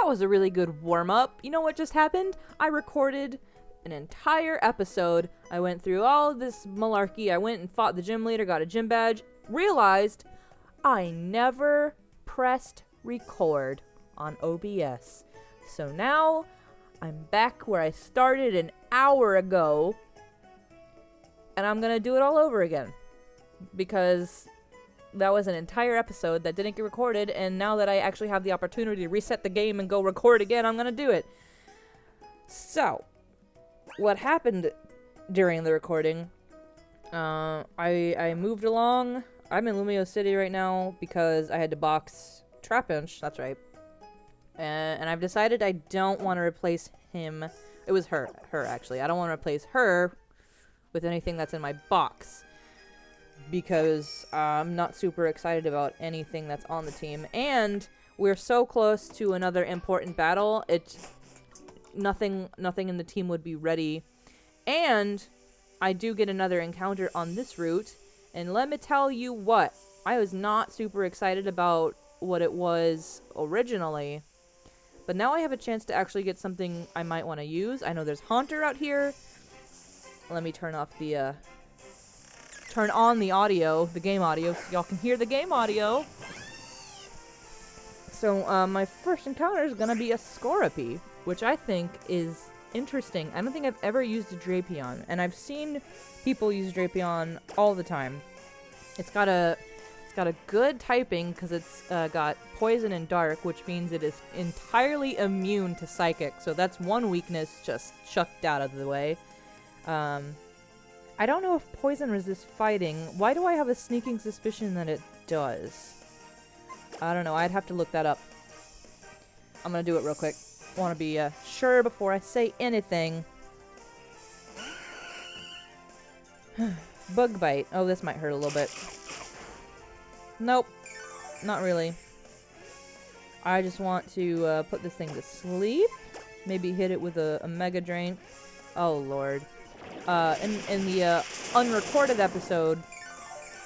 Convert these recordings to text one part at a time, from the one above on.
that was a really good warm-up. You know what just happened? I recorded an entire episode. I went through all of this malarkey. I went and fought the gym leader, got a gym badge, realized I never pressed record on OBS. So now I'm back where I started an hour ago, and I'm gonna do it all over again because that was an entire episode that didn't get recorded, and now that I actually have the opportunity to reset the game and go record again, I'm gonna do it. So, what happened during the recording, I moved along. I'm in Laverre City right now because I had to box Trapinch, that's right. And I've decided I don't want to replace him. It was her actually. I don't want to replace her with anything that's in my box, because I'm not super excited about anything that's on the team. And we're so close to another important battle, nothing in the team would be ready. And I do get another encounter on this route, and let me tell you what, I was not super excited about what it was originally, but now I have a chance to actually get something I might want to use. I know there's Haunter out here. Let me turn on the audio, the game audio, so y'all can hear the game audio. So, my first encounter is gonna be a Scorpy, which I think is interesting. I don't think I've ever used a Drapion, and I've seen people use Drapion all the time. It's got a good typing, because it's got Poison and Dark, which means it is entirely immune to Psychic, so that's one weakness just chucked out of the way. I don't know if Poison resists fighting. Why do I have a sneaking suspicion that it does? I don't know. I'd have to look that up. I'm gonna do it real quick. Want to be sure before I say anything. Bug Bite. Oh, this might hurt a little bit. Nope. Not really. I just want to put this thing to sleep. Maybe hit it with a Mega Drain. Oh, Lord. In the unrecorded episode,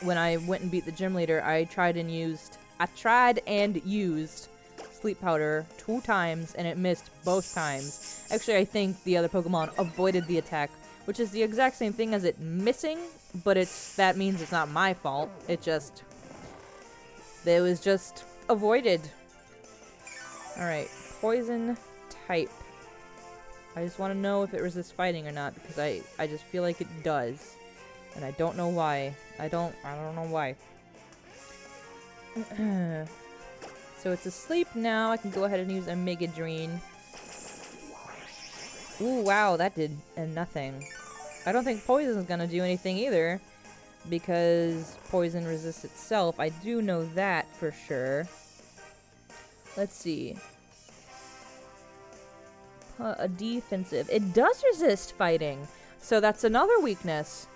when I went and beat the gym leader, I tried and used Sleep Powder 2 times, and it missed both times. Actually, I think the other Pokemon avoided the attack, which is the exact same thing as it missing, but that means it's not my fault. It was just avoided. Alright, Poison type. I just want to know if it resists fighting or not, because I just feel like it does. And I don't know why. I don't know why. So it's asleep now. I can go ahead and use a Mega Drain. Ooh, wow, that did nothing. I don't think Poison's gonna do anything either, because Poison resists itself. I do know that for sure. Let's see. A defensive. It does resist fighting. So that's another weakness.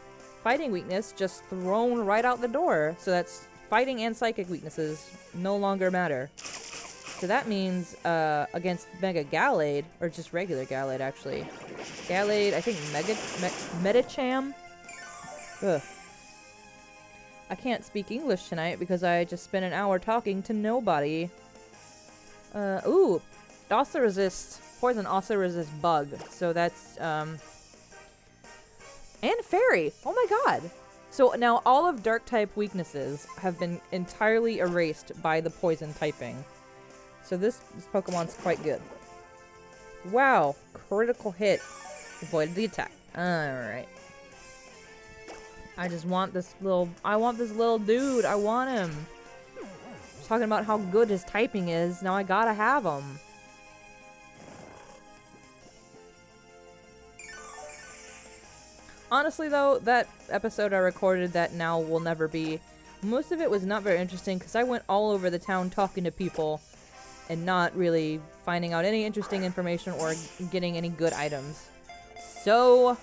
Fighting weakness just thrown right out the door. So that's fighting and psychic weaknesses no longer matter. So that means against Mega Gallade, or just regular Gallade actually. Gallade, I think Medicham. Ugh. I can't speak English tonight because I just spent an hour talking to nobody. Ooh. Also resists Poison, also resists Bug. So that's, and Fairy! Oh my god! So now all of Dark-type weaknesses have been entirely erased by the Poison typing. So this Pokemon's quite good. Wow! Critical hit. Avoided the attack. Alright. I just want this little... I want this little dude! I want him! Talking about how good his typing is, now I gotta have him. Honestly, though, that episode I recorded that now will never be, most of it was not very interesting because I went all over the town talking to people and not really finding out any interesting information or getting any good items. So,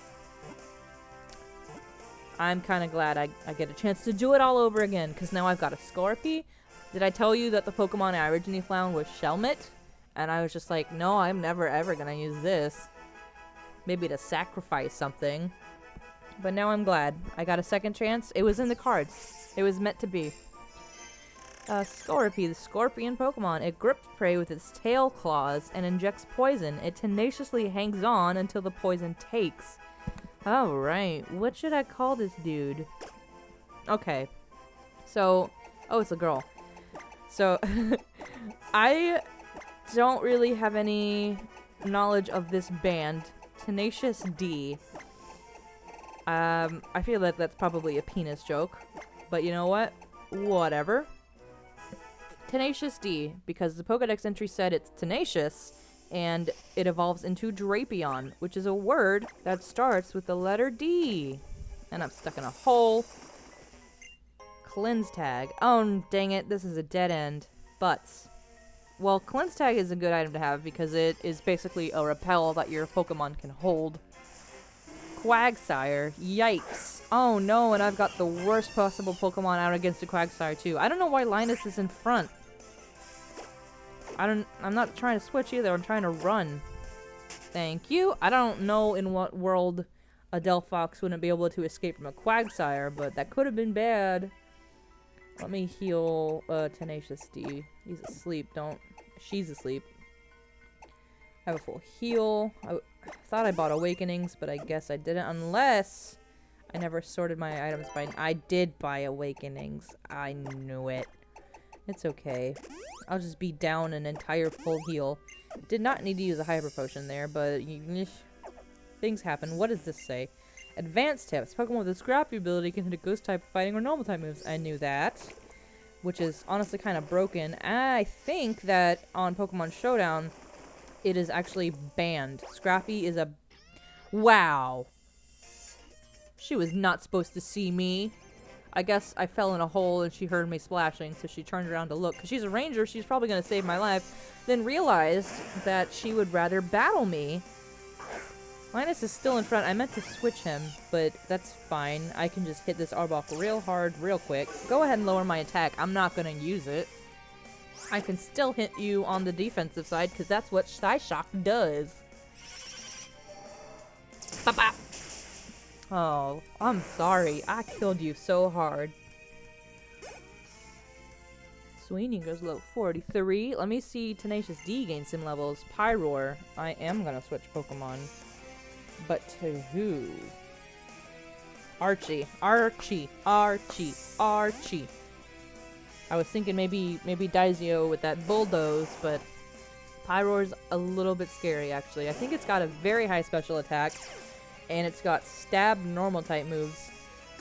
I'm kind of glad I get a chance to do it all over again because now I've got a Scorpy. Did I tell you that the Pokemon I originally found was Shelmet? And I was just like, no, I'm never ever gonna use this. Maybe to sacrifice something. But now I'm glad. I got a second chance. It was in the cards. It was meant to be. Scorpy, the scorpion Pokemon. It grips prey with its tail claws and injects poison. It tenaciously hangs on until the poison takes. Alright, what should I call this dude? Okay. So, oh, it's a girl. So, I don't really have any knowledge of this band. Tenacious D. I feel like that's probably a penis joke. But you know what? Whatever. Tenacious D, because the Pokedex entry said it's tenacious, and it evolves into Drapion, which is a word that starts with the letter D. And I'm stuck in a hole. Cleanse Tag. Oh, dang it, this is a dead end. Butts. Well, Cleanse Tag is a good item to have because it is basically a repel that your Pokemon can hold. Quagsire. Yikes. Oh no, and I've got the worst possible Pokemon out against a Quagsire too. I don't know why Linus is in front. I'm not trying to switch either, I'm trying to run. Thank you. I don't know in what world a Delphox wouldn't be able to escape from a Quagsire, but that could have been bad. Let me heal Tenacious D. He's asleep, she's asleep. I have a full heal. I thought I bought Awakenings, but I guess I didn't, unless I never sorted my items by... I did buy Awakenings. I knew it. It's okay. I'll just be down an entire full heal. Did not need to use a Hyper Potion there, but... things happen. What does this say? Advanced tips. Pokemon with a Scrappy ability can hit a Ghost type, fighting, or normal type moves. I knew that. Which is honestly kind of broken. I think that on Pokemon Showdown, it is actually banned. Scrappy is a... Wow. She was not supposed to see me. I guess I fell in a hole and she heard me splashing, so she turned around to look. Because she's a ranger, she's probably going to save my life. Then realized that she would rather battle me. Linus is still in front. I meant to switch him, but that's fine. I can just hit this Arbok real hard, real quick. Go ahead and lower my attack. I'm not going to use it. I can still hit you on the defensive side, because that's what Psyshock does. Bop-bop. Oh, I'm sorry. I killed you so hard. Sweeney goes level 43. Let me see Tenacious D gain some levels. Pyroar. I am going to switch Pokemon. But to who? Archie. Archie. Archie. Archie. I was thinking maybe Daizio with that bulldoze, but Pyroar's a little bit scary actually. I think it's got a very high special attack, and it's got stab normal type moves,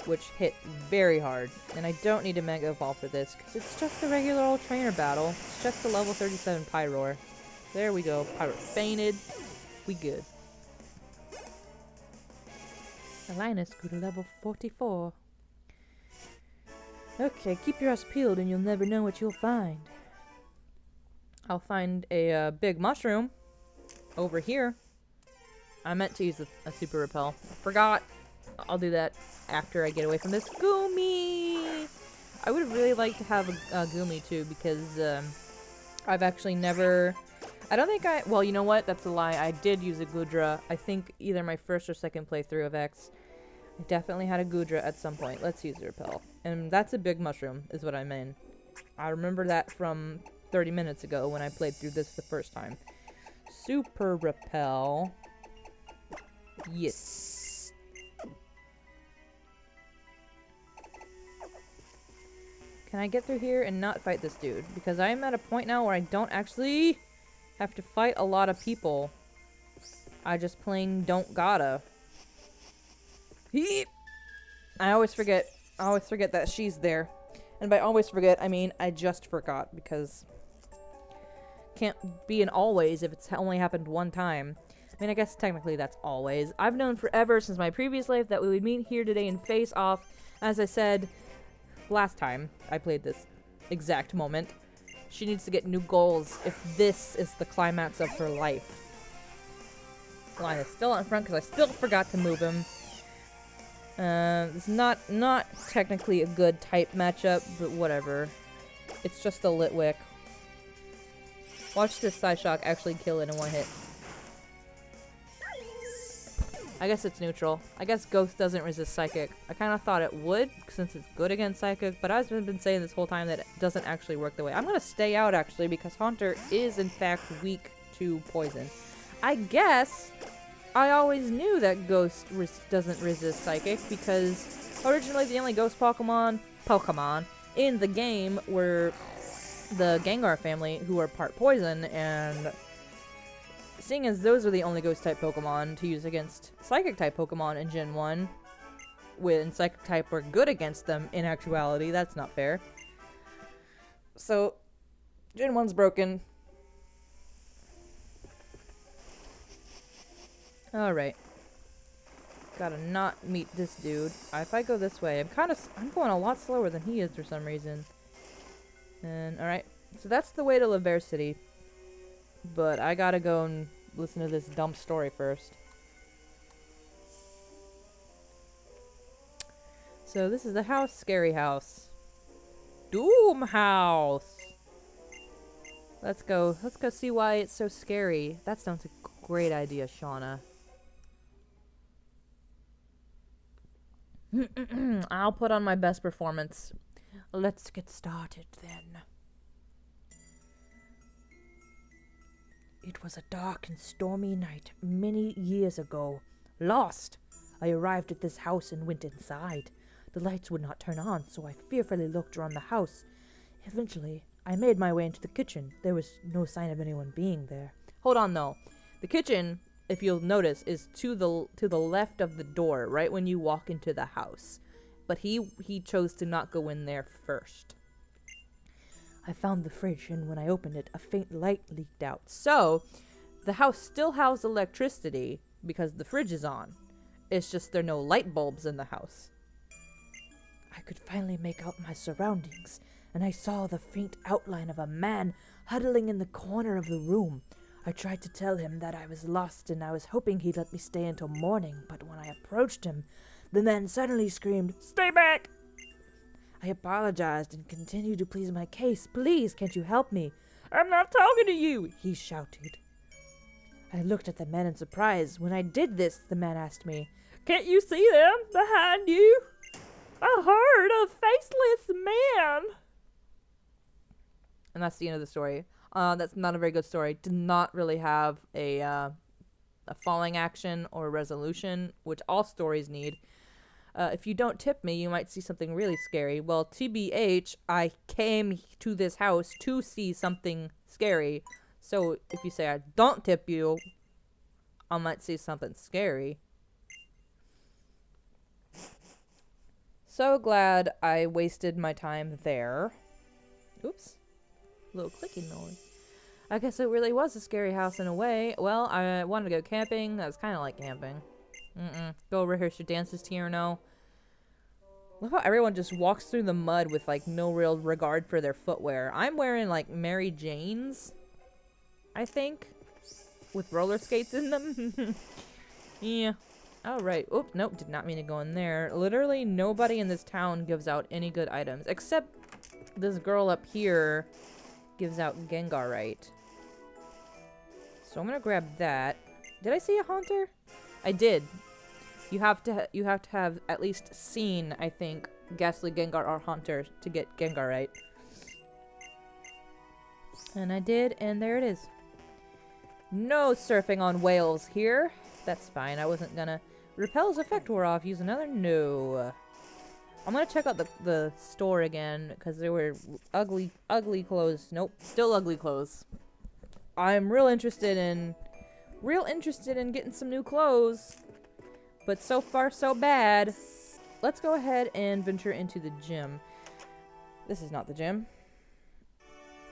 which hit very hard. And I don't need a Mega Evolve for this, because it's just a regular old trainer battle. It's just a level 37 Pyroar. There we go. Pyroar fainted. We good. Linus grew to level 44. Okay, keep your eyes peeled and you'll never know what you'll find. I'll find a big mushroom over here. I meant to use a super repel. Forgot. I'll do that after I get away from this Goomy. I would have really liked to have a Goomy too, because I've actually never... I don't think well, you know what? That's a lie. I did use a Goodra. I think either my first or second playthrough of X. I definitely had a Goodra at some point. Let's use a repel. And that's a big mushroom, is what I mean. I remember that from 30 minutes ago when I played through this the first time. Super repel. Yes. Can I get through here and not fight this dude? Because I'm at a point now where I don't actually have to fight a lot of people. I just plain don't gotta. I always forget that she's there. And by always forget, I mean I just forgot, because can't be an always if it's only happened one time. I mean, I guess technically that's always. I've known forever since my previous life that we would meet here today and face off. As I said last time I played this exact moment, she needs to get new goals if this is the climax of her life. Line is still out in front because I still forgot to move him. It's not technically a good type matchup, but whatever. It's just a Litwick. Watch this Psyshock actually kill it in one hit. I guess it's neutral. I guess Ghost doesn't resist Psychic. I kind of thought it would, since it's good against Psychic, but I've been saying this whole time that it doesn't actually work the way. I'm going to stay out, actually, because Haunter is, in fact, weak to poison. I guess I always knew that Ghost doesn't resist Psychic, because originally the only Ghost Pokemon in the game were the Gengar family, who are part poison, and seeing as those are the only Ghost-type Pokemon to use against Psychic-type Pokemon in Gen 1, when Psychic-type were good against them, in actuality, that's not fair. So, Gen 1's broken. Alright. Gotta not meet this dude. If I go this way, I'm going a lot slower than he is for some reason. And, alright. So that's the way to Laverre City. But I gotta go and listen to this dumb story first. So this is the house, scary house. Doom house! Let's go see why it's so scary. That sounds like a great idea, Shauna. I'll put on my best performance. Let's get started then. It was a dark and stormy night many years ago. Lost! I arrived at this house and went inside. The lights would not turn on, so I fearfully looked around the house. Eventually, I made my way into the kitchen. There was no sign of anyone being there. Hold on, though. The kitchen, if you'll notice, is to the left of the door, right when you walk into the house. But he chose to not go in there first. I found the fridge, and when I opened it, a faint light leaked out. So, the house still has electricity because the fridge is on. It's just there are no light bulbs in the house. I could finally make out my surroundings, and I saw the faint outline of a man huddling in the corner of the room. I tried to tell him that I was lost and I was hoping he'd let me stay until morning, but when I approached him, the man suddenly screamed, "Stay back!" I apologized and continued to plead my case. "Please, can't you help me?" "I'm not talking to you," he shouted. I looked at the man in surprise. When I did this, the man asked me, "Can't you see them behind you?" "I heard a faceless man." And that's the end of the story. That's not a very good story. Did not really have a falling action or resolution, which all stories need. If you don't tip me, you might see something really scary. Well, TBH, I came to this house to see something scary. So if you say I don't tip you, I might see something scary. So glad I wasted my time there. Oops. Little clicking noise. I guess it really was a scary house in a way. Well, I wanted to go camping. That was kind of like camping. Go rehearse your dances, Tierno. Look how everyone just walks through the mud with, like, no real regard for their footwear. I'm wearing, like, Mary Jane's, I think, with roller skates in them. Yeah. Alright. Oop, nope, did not mean to go in there. Literally nobody in this town gives out any good items, except this girl up here gives out Gengarite. So I'm gonna grab that. Did I see a Haunter? I did. You have to have at least seen, I think, Ghastly Gengar or Haunter to get Gengarite. And I did, and there it is. No surfing on whales here. That's fine. I wasn't gonna. Repel's effect wore off. Use another? No. I'm gonna check out the store again, because there were ugly clothes. Nope, still ugly clothes. I'm real interested in getting some new clothes. But so far, so bad. Let's go ahead and venture into the gym. This is not the gym.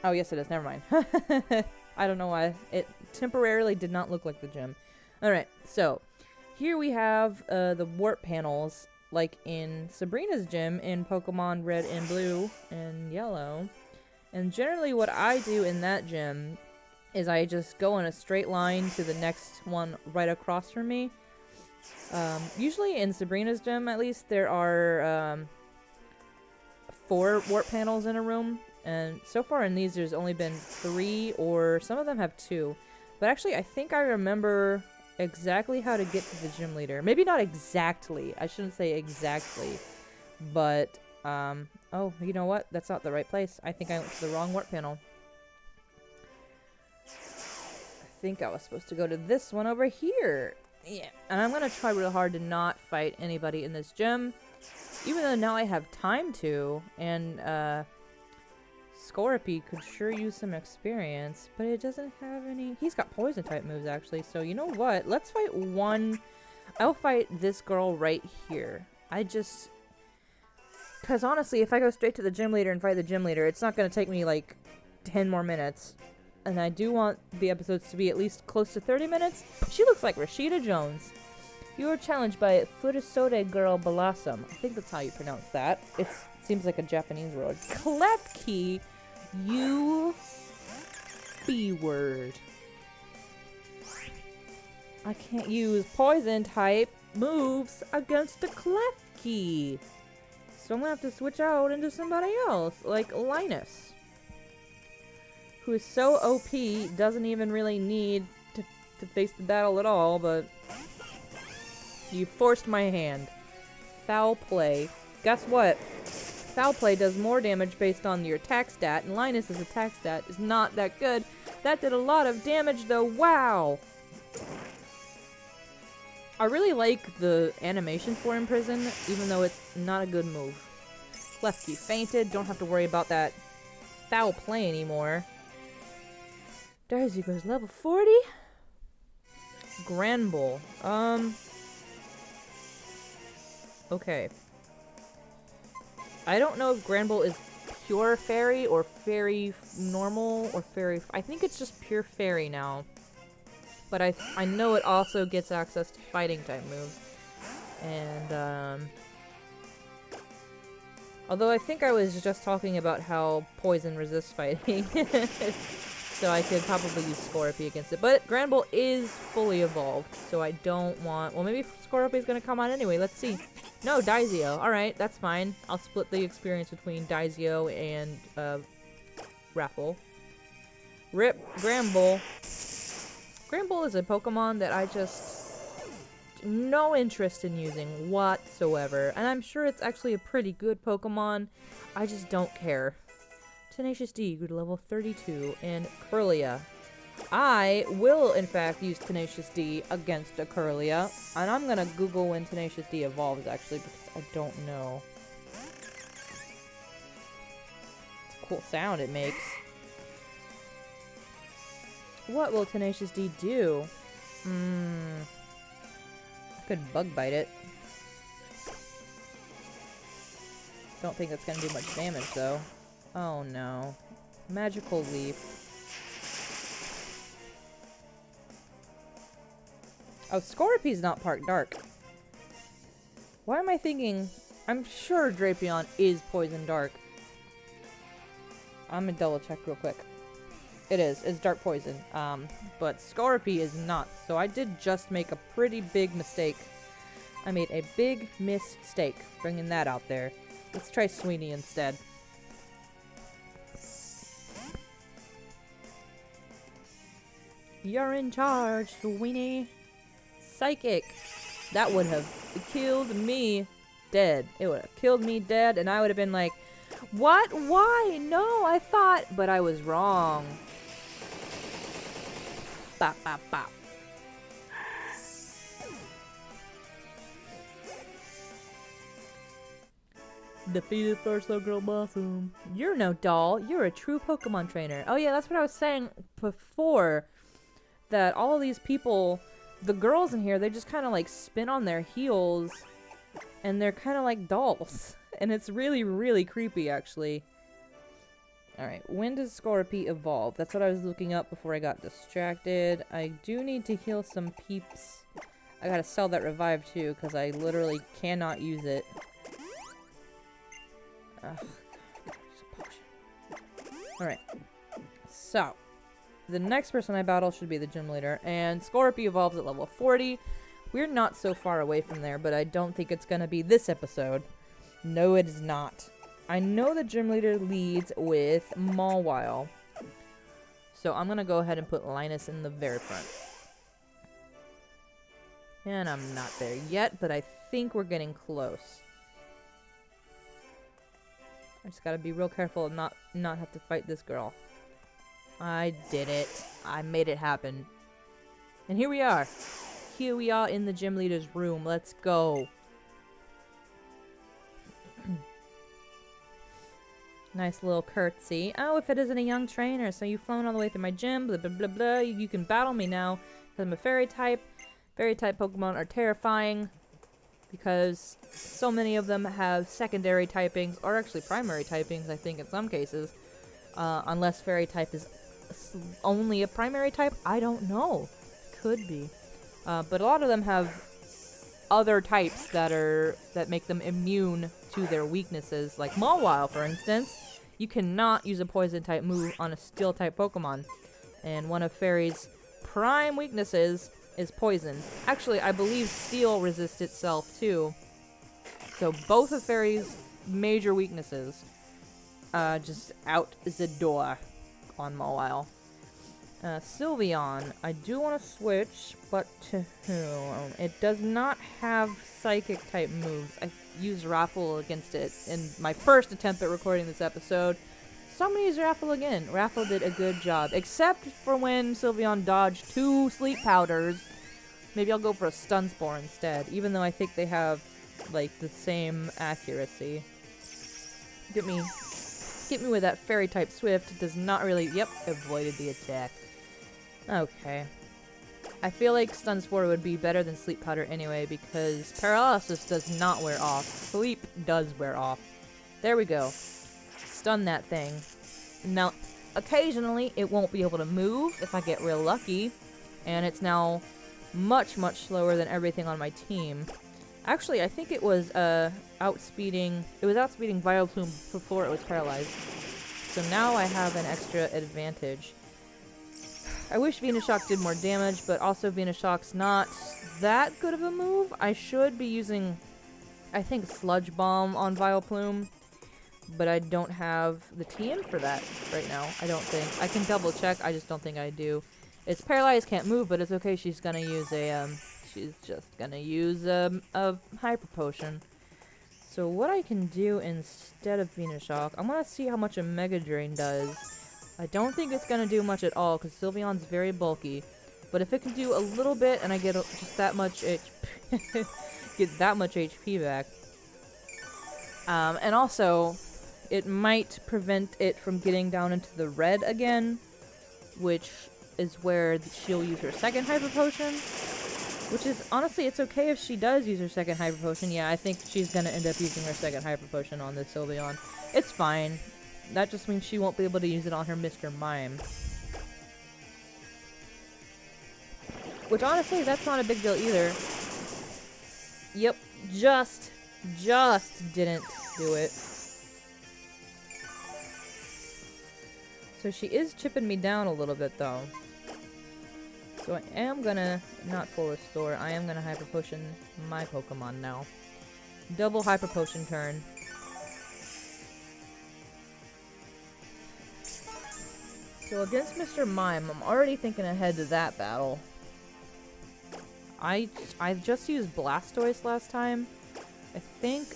Oh, yes it is. Never mind. I don't know why. It temporarily did not look like the gym. Alright, so here we have the warp panels, like in Sabrina's gym in Pokemon Red and Blue and Yellow. And generally what I do in that gym is I just go in a straight line to the next one right across from me. Usually in Sabrina's gym, at least, there are 4 warp panels in a room, and so far in these there's only been 3, or some of them have 2. But actually I think I remember exactly how to get to the gym leader. Maybe not exactly. I shouldn't say exactly. But, oh, you know what? That's not the right place. I think I went to the wrong warp panel. I think I was supposed to go to this one over here. Yeah. And I'm gonna try real hard to not fight anybody in this gym. Even though now I have time to. And, Scorpy could sure use some experience, but it doesn't have any... He's got poison type moves, actually. So, you know what? Let's fight one... I'll fight this girl right here. Because honestly, if I go straight to the gym leader and fight the gym leader, it's not going to take me, like, 10 more minutes. And I do want the episodes to be at least close to 30 minutes. She looks like Rashida Jones. You were challenged by Furisode Girl Blossom. I think that's how you pronounce that. It seems like a Japanese word. Klefki, you B-word. I can't use poison type moves against a Klefki. So I'm gonna have to switch out into somebody else, like Linus. Who is so OP, doesn't even really need to face the battle at all, but... You forced my hand. Foul play. Guess what? Foul play does more damage based on your attack stat, and Linus's attack stat is not that good. That did a lot of damage though, wow! I really like the animation for Imprison, even though it's not a good move. Lefty fainted, don't have to worry about that foul play anymore. Daisy goes level 40? Granbull. Okay. I don't know if Granbull is pure fairy or fairy normal or fairy... I think it's just pure fairy now. But I know it also gets access to fighting type moves. And, although I think I was just talking about how poison resists fighting. So I could probably use Scorpy against it. But Granbull is fully evolved, so I don't want... Well, maybe Scorpy's gonna come on anyway. Let's see. No, Daizio. Alright, that's fine. I'll split the experience between Daizio and, Raffle. Rip Granbull. Granbull is a Pokemon that I just... no interest in using whatsoever. And I'm sure it's actually a pretty good Pokemon. I just don't care. Tenacious D grew to level 32. And Curlia. I will, in fact, use Tenacious D against a Curlia. And I'm gonna Google when Tenacious D evolves, actually, because I don't know. It's a cool sound it makes. What will Tenacious D do? I could Bug Bite it. Don't think that's gonna do much damage, though. Oh, no. Magical Leaf. Oh, Scorpy's not part dark. Why am I thinking... I'm sure Drapion is poison dark. I'm gonna double check real quick. It is. It's dark poison. But Scorpy is not. So I did just make a pretty big mistake. I made a big mistake bringing that out there. Let's try Sweeney instead. You're in charge, Sweeney. Psychic. That would have killed me dead. It would have killed me dead, and I would have been like, what? Why? No, I thought... But I was wrong. Bop, bop, bop. Defeated first little girl Blossom. You're no doll. You're a true Pokemon trainer. Oh yeah, that's what I was saying before. That all of these people, the girls in here, they just kind of like spin on their heels. And they're kind of like dolls. And it's really, really creepy, actually. Alright, when does Scorpy evolve? That's what I was looking up before I got distracted. I do need to heal some peeps. I gotta sell that revive too, because I literally cannot use it. Alright. So, the next person I battle should be the gym leader, and Scorpy evolves at level 40. We're not so far away from there, but I don't think it's gonna be this episode. No, it is not. I know the gym leader leads with Mawile. So I'm gonna go ahead and put Linus in the very front. And I'm not there yet, but I think we're getting close. I just gotta be real careful and not have to fight this girl. I did it. I made it happen. And here we are. Here we are in the gym leader's room. Let's go. Nice little curtsy. Oh, if it isn't a young trainer, so you've flown all the way through my gym, blah, blah, blah, blah. You can battle me now, because I'm a fairy type. Fairy type Pokemon are terrifying, because so many of them have secondary typings, or actually primary typings, I think, in some cases. Unless fairy type is only a primary type, I don't know. Could be. But a lot of them have other types that make them immune to their weaknesses, like Mawile, for instance. You cannot use a poison type move on a steel type Pokemon, and one of Fairy's prime weaknesses is poison. Actually, I believe steel resists itself too. So both of Fairy's major weaknesses just out the door on Mawile. Sylveon, I do want to switch, but to whom? It does not have psychic type moves. I used Raffle against it in my first attempt at recording this episode. So I'm gonna use Raffle again. Raffle did a good job, except for when Sylveon dodged 2 sleep powders. Maybe I'll go for a Stun Spore instead, even though I think they have, like, the same accuracy. Get me with that fairy type Swift. Does not really, yep, avoided the attack. Okay. I feel like Stun Spore would be better than Sleep Powder anyway, because Paralysis does not wear off. Sleep does wear off. There we go. Stun that thing. Now, occasionally, it won't be able to move if I get real lucky, and it's now much, much slower than everything on my team. Actually, I think it was outspeeding Vileplume before it was paralyzed. So now I have an extra advantage. I wish Venoshock did more damage, but also Venoshock's not that good of a move. I should be using, I think, Sludge Bomb on Vileplume, but I don't have the TM for that right now, I don't think. I can double check, I just don't think I do. It's paralyzed, can't move, but it's okay, she's gonna use a, Hyper Potion. So what I can do instead of Venoshock, I'm gonna see how much a Mega Drain does. I don't think it's gonna do much at all, because Sylveon's very bulky. But if it can do a little bit, and I get just that much HP, get that much HP back. And also, it might prevent it from getting down into the red again, which is where she'll use her second Hyper Potion. Which is, honestly, it's okay if she does use her second Hyper Potion. Yeah, I think she's gonna end up using her second Hyper Potion on this Sylveon. It's fine. That just means she won't be able to use it on her Mr. Mime. Which, honestly, that's not a big deal either. Yep, just didn't do it. So she is chipping me down a little bit, though. So I am gonna, not full restore, I am gonna Hyper Potion my Pokemon now. Double Hyper Potion turn. So against Mr. Mime, I'm already thinking ahead to that battle. I just used Blastoise last time. I think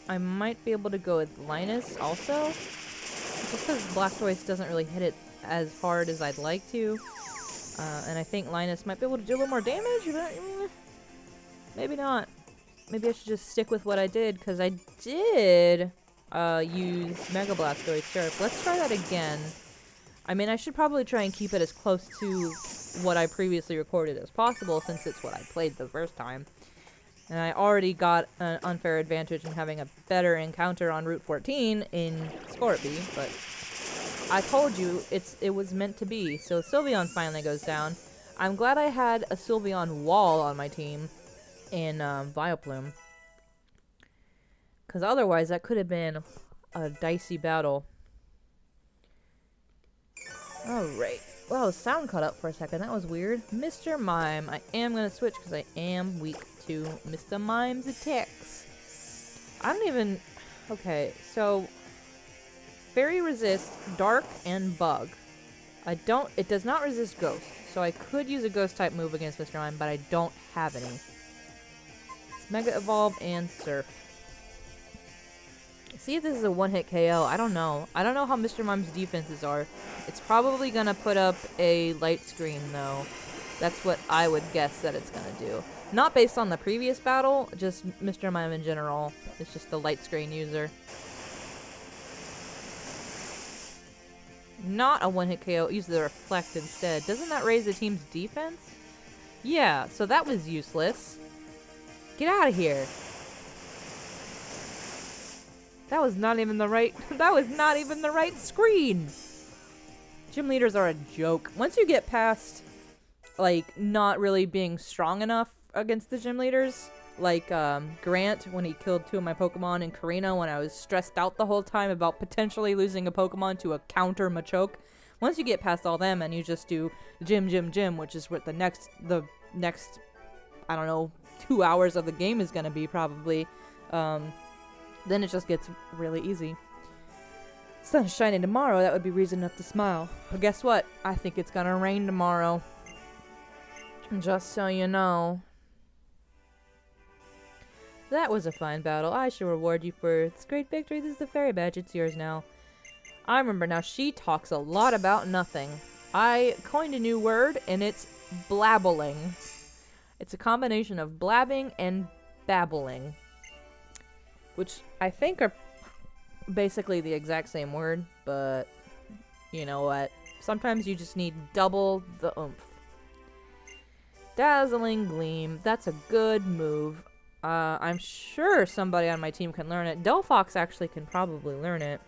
I might be able to go with Linus also. Just because Blastoise doesn't really hit it as hard as I'd like to. And I think Linus might be able to do a little more damage, but maybe not. Maybe I should just stick with what I did, because I did use Mega Blastoise. Sure, let's try that again. I mean, I should probably try and keep it as close to what I previously recorded as possible, since it's what I played the first time. And I already got an unfair advantage in having a better encounter on Route 14 in Scorpy, but I told you, it was meant to be. So Sylveon finally goes down. I'm glad I had a Sylveon wall on my team in Vileplume. Because otherwise, that could have been a dicey battle. Alright. Well, sound cut up for a second. That was weird. Mr. Mime. I am going to switch because I am weak to Mr. Mime's attacks. I don't even... Okay, so... Fairy resists Dark and Bug. It does not resist Ghost. So I could use a Ghost type move against Mr. Mime, but I don't have any. Mega Evolve and Surf. See if this is a one-hit KO. I don't know. I don't know how Mr. Mime's defenses are. It's probably gonna put up a light screen, though. That's what I would guess that it's gonna do. Not based on the previous battle, just Mr. Mime in general. It's just the light screen user. Not a one-hit KO. Use the Reflect instead. Doesn't that raise the team's defense? Yeah, so that was useless. Get out of here. That was not even the right that was not even the right screen. Gym leaders are a joke. Once you get past like not really being strong enough against the gym leaders, like Grant when he killed 2 of my Pokemon, and Karina when I was stressed out the whole time about potentially losing a Pokemon to a counter Machoke. Once you get past all them and you just do gym, which is what the next I don't know 2 hours of the game is gonna be probably, then it just gets really easy. Sun's shining tomorrow, that would be reason enough to smile. But guess what? I think it's gonna rain tomorrow. Just so you know. That was a fine battle. I shall reward you for this great victory. This is the fairy badge. It's yours now. I remember now. She talks a lot about nothing. I coined a new word, and it's blabbling. It's a combination of blabbing and babbling, which I think are basically the exact same word, but you know what? Sometimes you just need double the oomph. Dazzling Gleam. That's a good move. I'm sure somebody on my team can learn it. Delphox actually can probably learn it.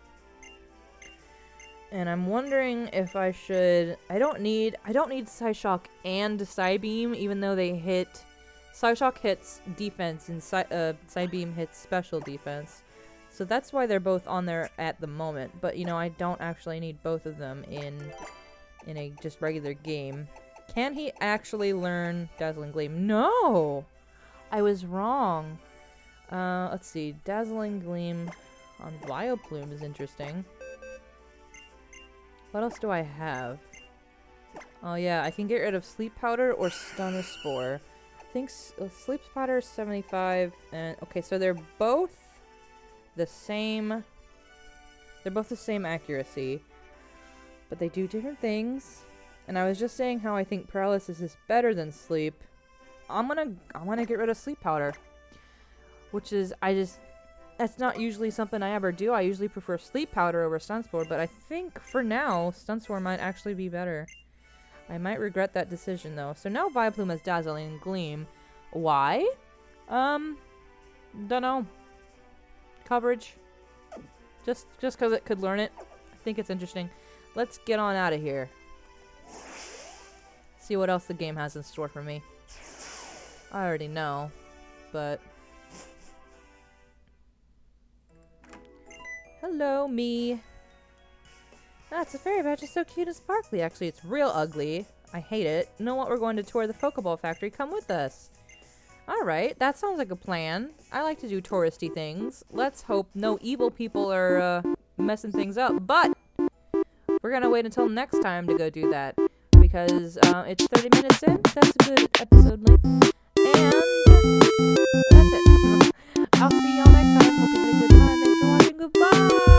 And I'm wondering if I should... I don't need Psyshock and Psybeam, even though they hit... Psyshock hits defense and Psybeam hits special defense. So that's why they're both on there at the moment. But, you know, I don't actually need both of them in a just regular game. Can he actually learn Dazzling Gleam? No! I was wrong. Let's see. Dazzling Gleam on Vileplume is interesting. What else do I have? Oh yeah, I can get rid of Sleep Powder or Stunner Spore. I think Sleep Powder is 75, and okay, so they're both the same. They're both the same accuracy, but they do different things. And I was just saying how I think Paralysis is better than Sleep. I'm gonna get rid of Sleep Powder, which is that's not usually something I ever do. I usually prefer Sleep Powder over Stun Spore, but I think for now Stun Spore might actually be better. I might regret that decision though. So now Vileplume has Dazzling Gleam. Why? Dunno. Coverage. Just because it could learn it. I think it's interesting. Let's get on out of here. See what else the game has in store for me. I already know, but... Hello, me. That's a fairy badge. It's so cute and sparkly. Actually, it's real ugly. I hate it. You know what? We're going to tour the Pokeball factory. Come with us. Alright, that sounds like a plan. I like to do touristy things. Let's hope no evil people are messing things up. But we're going to wait until next time to go do that. Because it's 30 minutes in. That's a good episode length. And that's it. I'll see y'all next time. Hope you had a good time. Thanks for watching. Goodbye.